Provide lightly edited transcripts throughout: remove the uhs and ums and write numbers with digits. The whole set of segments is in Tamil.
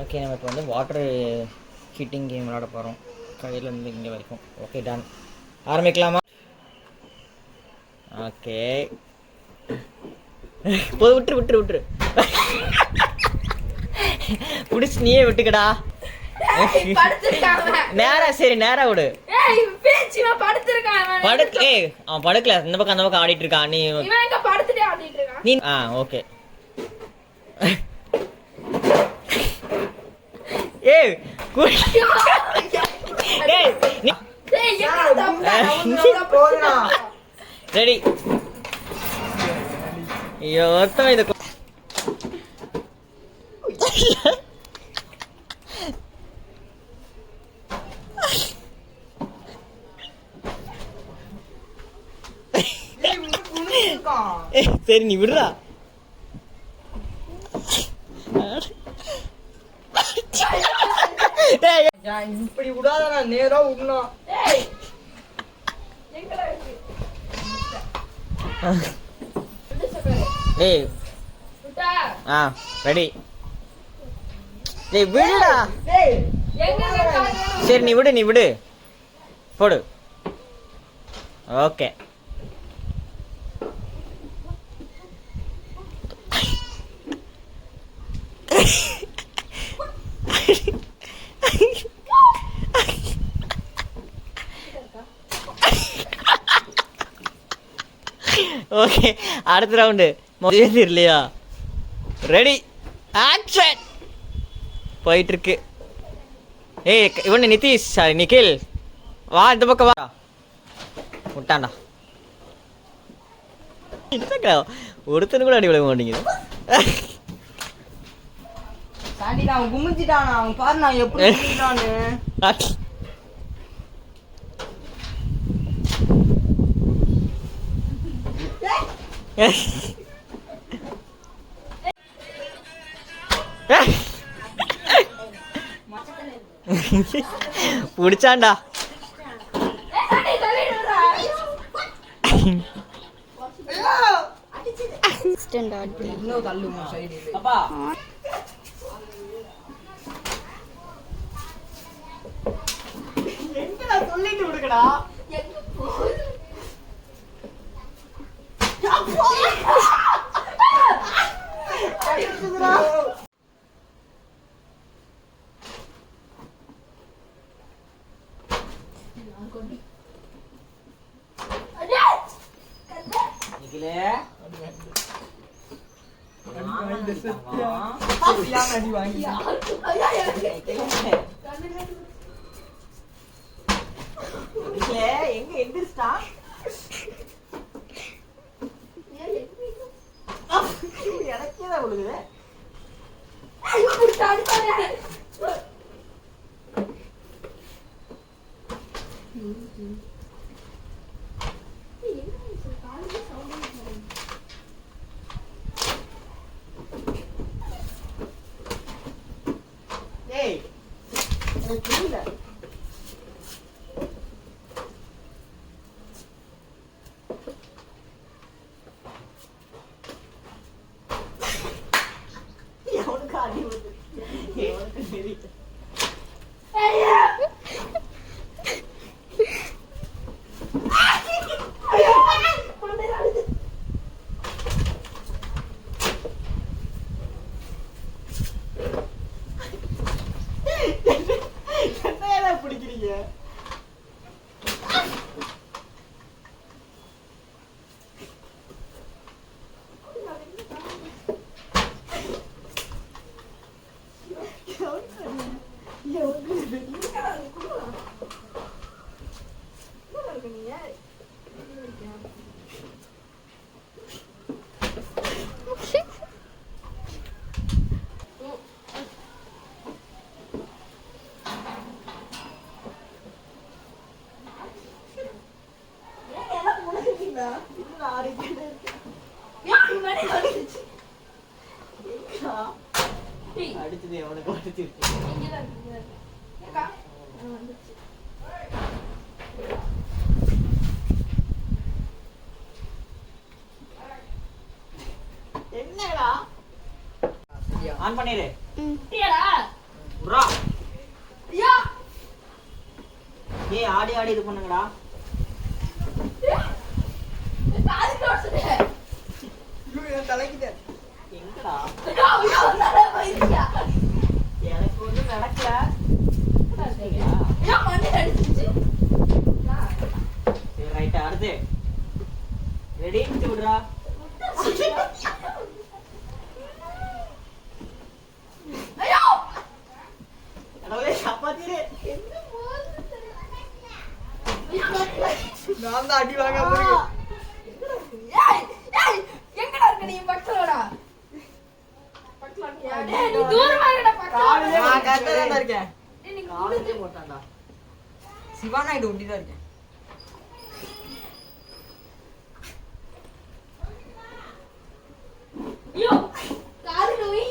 ஓகே, நம்ம இப்போ வந்து வாட்டர் ஹீட்டிங் கேம் விளாட போகிறோம். கையிலேருந்து இங்கே வரைக்கும். Okay, ton. ஆரம்பிக்கலாமா? ஓகே, போய் விட்டுரு பிடிச்சி நீயே விட்டுக்கடா. நேரா சரி, நேரா விடு. அவன் படுக்கல, இந்த பக்கம் அந்த பக்கம் ஆடிட்டு இருக்கான். நீ ஓகே. ரெடி? ஐயோ, ஒருத்தவன் இது சரி, நீ விடுறா. இப்படி விடாத, நான் நேரா விடணும். ரெடி? விடுடா. சரி, நீ விடு போடு. ஓகே. ஓகே, அடுத்த ரவுண்டு இல்லையா? Ready, action. போயிட்டு இருக்கு. இவனு நிதிஷ், சாரி நிக்கில், வா இந்த பக்கம் வா. விட்டான்டா. ஒருத்தனு கூட அடி விட மாட்டேங்குது. அவன் குமிஞ்சிட்டான். அவன் பாரு, நான் எப்படி பிடிச்சான்டா. சொல்லிட்டு விடுக்கடா. எங்க எந்திரிச்சிட்டா? எனக்கே தான் விழுகுது. பிடிக்கிறீங்க? அடிச்சது எவனுக்கு அடிச்சிருச்சு. என்னடா ஆன் பண்ணிரு. புரா ஐயா ஏய் ஆடி ஆடி இது பண்ணுங்கடா. காது தோடுது தலைக்கிட்ட எங்கடா ஐயா ஐயா நல்லா போயிடுச்சா எனக்கு ஒன்றும் நடக்கல. ஐயா மண்ணி அடிச்சிச்சு சரி ரைட்டா அடுத்து ரெடி விடுறா. ஐயோ கடவுளே காப்பாத்திரு. நான் தான் அடி வாங்க போறேன். ஏய் ஏய் எங்கடா இருக்க நீ பக்கலடா பக்கலடா டேய் நீ தூரமா இருக்கடா பக்கலடா நான் கரெக்டா தான் இருக்கேன். டேய் நீ காலேஜே போட்டான்டா. சிவானா இது ஒண்டி தான் இருக்கேன். ஐயோ காது நோய்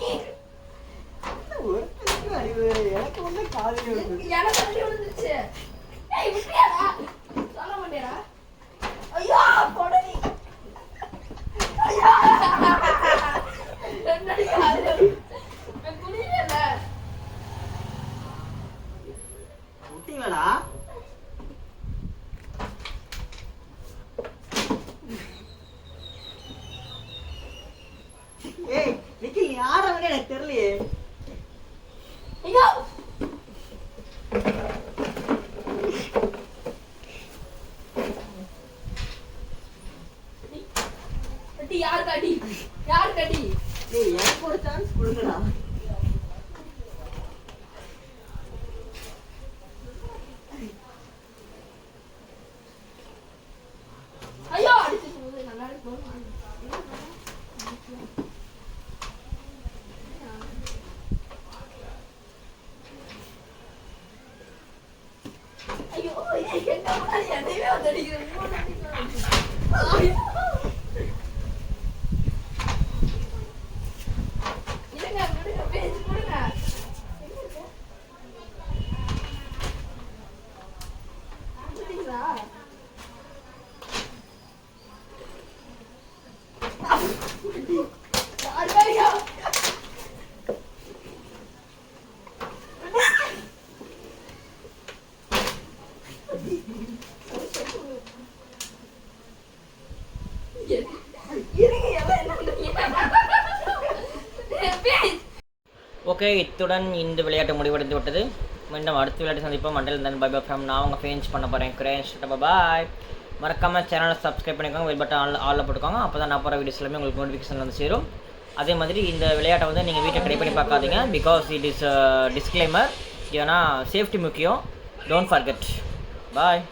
எனக்கு வந்து காலேஜ் எனக்கு தள்ளி விழுந்துச்சு ஏய் விட்டியாடா சொல்ல மாட்டேடா ஐயோ போடடி ஐயோ என்னடி காது நான் குடியல விட்டீங்களா? ஏய் நிக்கில் நீ ஆடுறவனே எனக்கு தெரியலையே. ஐயோ அடி யார் கடி ஏய் எனக்கு ஒரு சான்ஸ் கொடுங்கடா. ஐயோ அடிச்சு சொல்லுது நல்லா இருக்கு ஐயோ என்ன பண்ணாలి என்னையே வந்து அடிக்கிறேன் இருங்க விடுங்க பேசி கொடுங்க ஆச்சுட்டீங்களா ஐயோ ஓகே இத்துடன் இந்த விளையாட்டு முடிவடைந்து விட்டது. மீண்டும் அடுத்த விளையாட்டு சந்திப்போம். மண்டல் தன் பை பை ஃப்ரம் நான் உங்கள் ஃபேன்ஸ் பண்ண போகிறேன். கிரேன்ஸ் பாய். மறக்காமல் சேனலை சப்ஸ்கிரைப் பண்ணிக்கோங்க. வெல் பட்டன் ஆளில் போட்டுக்கோங்க. அப்போ தான் நான் போகிற வீடியோஸ் எல்லாமே உங்களுக்கு நோட்டிஃபிகேஷன் வந்து சேரும். அதே மாதிரி இந்த விளையாட்டை வந்து நீங்கள் வீட்டில் ட்ரை பண்ணி பார்க்காதீங்க. Because it is disclaimer. ஏன்னா சேஃப்டி முக்கியம். Don't forget. பாய்.